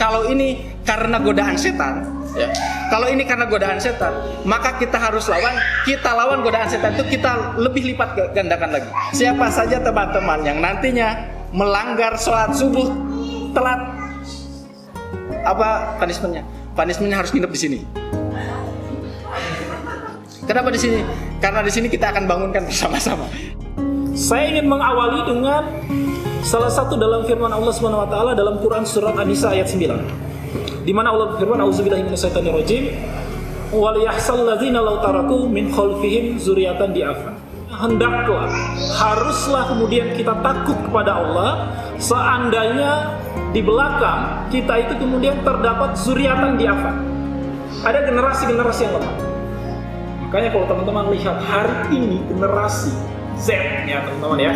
kalau ini karena godaan setan, ya. Kalau ini karena godaan setan, maka kita harus lawan. Kita lawan godaan setan itu kita lebih lipat gandakan lagi. Siapa saja teman-teman yang nantinya melanggar sholat subuh telat, apa punishmentnya? Punishmentnya harus nginep di sini. Kenapa di sini? Karena di sini kita akan bangunkan bersama-sama. Saya ingin mengawali dengan salah satu dalam firman Allah Subhanahu wa taala dalam Quran surat An-Nisa ayat 9. Di mana Allah berfirman, "A'udzubillahi minasyaitonirrajim. Wal yahsal ladzina law taraku min khalfihim dzurriatan di'afan." Hendaklah, haruslah kemudian kita takut kepada Allah seandainya di belakang kita itu kemudian terdapat zuriatan di'afan. Ada generasi-generasi yang lemah. Makanya kalau teman-teman lihat hari ini generasi Z ya teman-teman ya,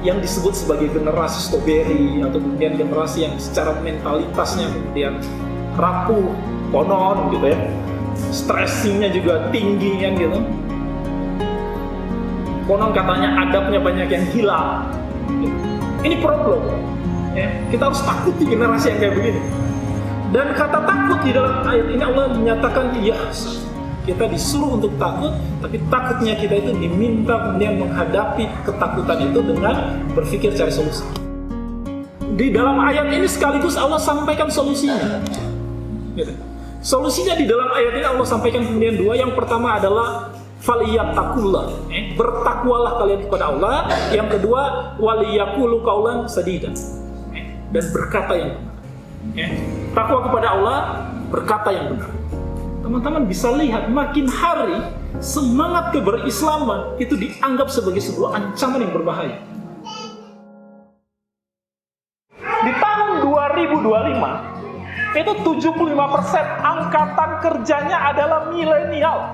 yang disebut sebagai generasi strawberry atau kemudian generasi yang secara mentalitasnya kemudian rapuh, konon gitu ya, stressingnya juga tinggi kan gitu, konon katanya adabnya banyak yang hilang gitu. Ini problem ya. Kita harus takut di generasi yang kayak begini. Dan kata takut di dalam ayat ini Allah menyatakan ya, kita disuruh untuk takut, tapi takutnya kita itu diminta kemudian menghadapi ketakutan itu dengan berpikir cari solusi. Di dalam ayat ini sekaligus Allah sampaikan solusinya. Gitu. Solusinya di dalam ayat ini Allah sampaikan kemudian dua. Yang pertama adalah faliyatakullah, bertakwalah kalian kepada Allah. Yang kedua waliyakulu qaulan sadidan, dan berkata yang benar. Takwa kepada Allah, berkata yang benar. Teman-teman bisa lihat makin hari semangat keberislaman itu dianggap sebagai sebuah ancaman yang berbahaya. Di tahun 2025 itu 75% angkatan kerjanya adalah milenial.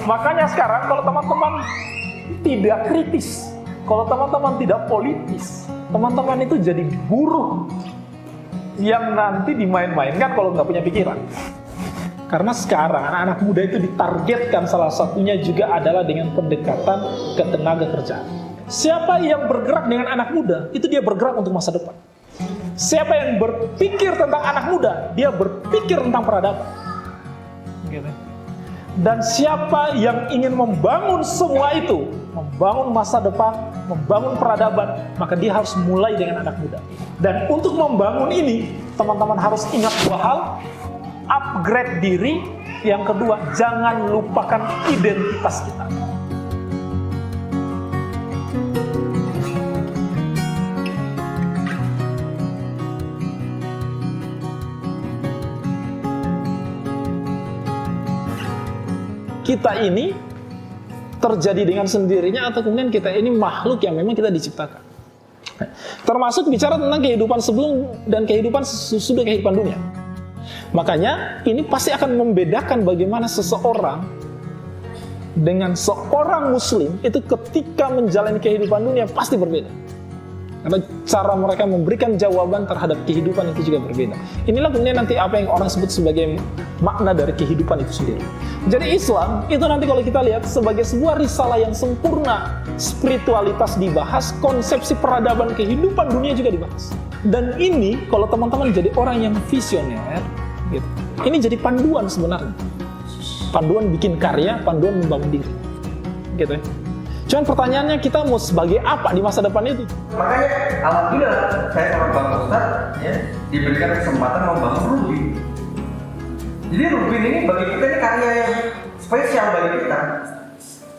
Makanya sekarang kalau teman-teman tidak kritis, kalau teman-teman tidak politis, teman-teman itu jadi buruh yang nanti dimain-mainkan kalau nggak punya pikiran. Karena sekarang anak-anak muda itu ditargetkan salah satunya juga adalah dengan pendekatan ke tenaga kerjaan. Siapa yang bergerak dengan anak muda, itu dia bergerak untuk masa depan. Siapa yang berpikir tentang anak muda, dia berpikir tentang peradaban. Gitu. Dan siapa yang ingin membangun semua itu, membangun masa depan, membangun peradaban, maka dia harus mulai dengan anak muda. Dan untuk membangun ini, teman-teman harus ingat dua hal. Upgrade diri, yang kedua jangan lupakan identitas kita. Kita ini terjadi dengan sendirinya atau kemudian kita ini makhluk yang memang kita diciptakan. Termasuk bicara tentang kehidupan sebelum dan kehidupan sesudah kehidupan dunia. Makanya ini pasti akan membedakan bagaimana seseorang dengan seorang muslim itu ketika menjalani kehidupan dunia pasti berbeda. Karena cara mereka memberikan jawaban terhadap kehidupan itu juga berbeda. Inilah kemudian nanti apa yang orang sebut sebagai makna dari kehidupan itu sendiri. Jadi Islam itu nanti kalau kita lihat sebagai sebuah risalah yang sempurna, spiritualitas dibahas, konsepsi peradaban kehidupan dunia juga dibahas. Dan ini kalau teman-teman jadi orang yang visioner, gitu, ini jadi panduan sebenarnya. Panduan bikin karya, panduan membangun diri. Gitu ya. Cuman pertanyaannya kita mau sebagai apa di masa depan itu? Makanya alhamdulillah saya sama Bang Ustaz ya, diberikan kesempatan membangun Rubin. Jadi Rubin ini bagi kita ini karya yang spesial bagi kita.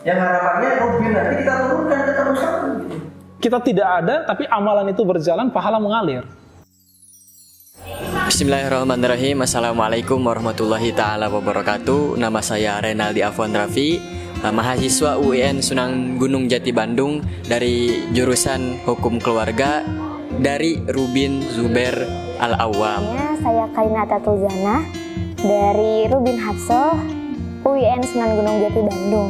Yang harapannya Rubin nanti kita turunkan ke terus-terus. Kita tidak ada, tapi amalan itu berjalan, pahala mengalir. Bismillahirrahmanirrahim. Assalamualaikum warahmatullahi ta'ala wabarakatuh. Nama saya Renaldi Afwan Raffi, mahasiswa UIN Sunan Gunung Jati Bandung dari jurusan Hukum Keluarga dari Rubin Zubair Al-Awwam. Saya Karina Tatulzana dari Rubin Hafsoh UIN Sunan Gunung Jati Bandung.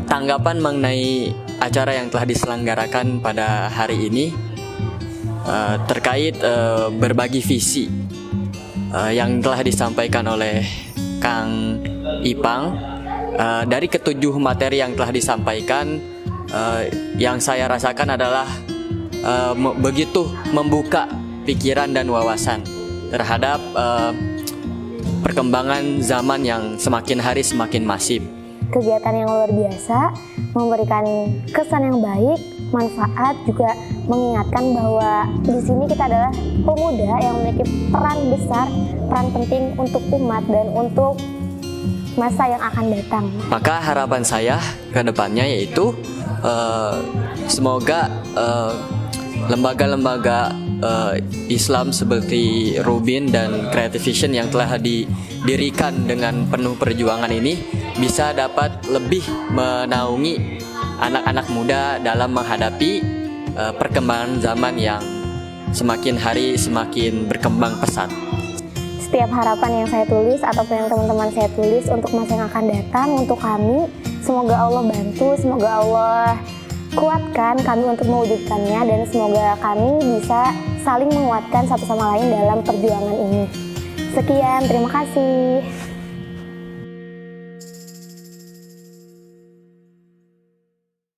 Tanggapan mengenai acara yang telah diselenggarakan pada hari ini terkait berbagi visi yang telah disampaikan oleh Kang Ipang. Dari ketujuh materi yang telah disampaikan, yang saya rasakan adalah begitu membuka pikiran dan wawasan terhadap perkembangan zaman yang semakin hari semakin masif. Kegiatan yang luar biasa, memberikan kesan yang baik, manfaat, juga mengingatkan bahwa di sini kita adalah pemuda yang memiliki peran besar, peran penting untuk umat dan untuk masa yang akan datang. Maka harapan saya ke depannya yaitu semoga lembaga-lembaga Islam seperti Rubin dan Creative Vision yang telah didirikan dengan penuh perjuangan ini bisa dapat lebih menaungi anak-anak muda dalam menghadapi perkembangan zaman yang semakin hari semakin berkembang pesat. Setiap harapan yang saya tulis ataupun yang teman-teman saya tulis untuk masa yang akan datang untuk kami, semoga Allah bantu, semoga Allah kuatkan kami untuk mewujudkannya, dan semoga kami bisa saling menguatkan satu sama lain dalam perjuangan ini. Sekian, terima kasih.